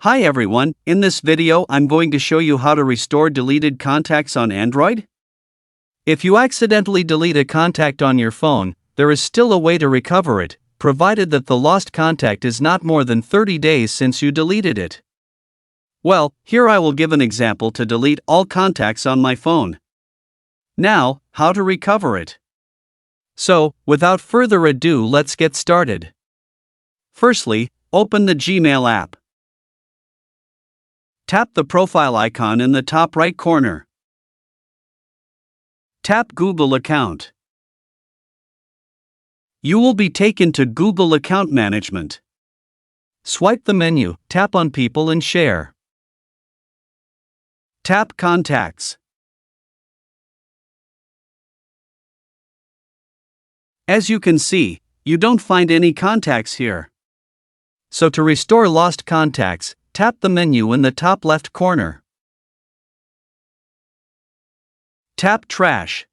Hi everyone, in this video I'm going to show you how to restore deleted contacts on Android. If you accidentally delete a contact on your phone, there is still a way to recover it, provided that the lost contact is not more than 30 days since you deleted it. Well, here I will give an example to delete all contacts on my phone. Now, how to recover it. So, without further ado, let's get started. Firstly, open the Gmail app. Tap the profile icon in the top right corner. Tap Google Account. You will be taken to Google Account Management. Swipe the menu, tap on People and Share. Tap Contacts. As you can see, you don't find any contacts here. So to restore lost contacts, tap the menu in the top left corner. Tap Trash.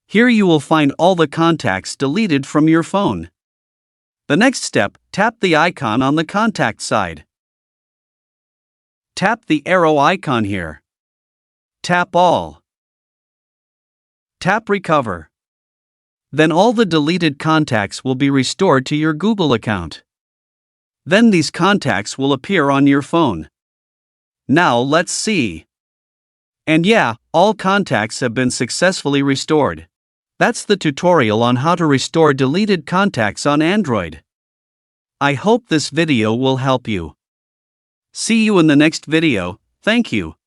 Here you will find all the contacts deleted from your phone. The next step, tap the icon on the contact side. Tap the arrow icon here. Tap All. Tap Recover. Then all the deleted contacts will be restored to your Google account. Then these contacts will appear on your phone. Now let's see. And yeah, all contacts have been successfully restored. That's the tutorial on how to restore deleted contacts on Android. I hope this video will help you. See you in the next video. Thank you.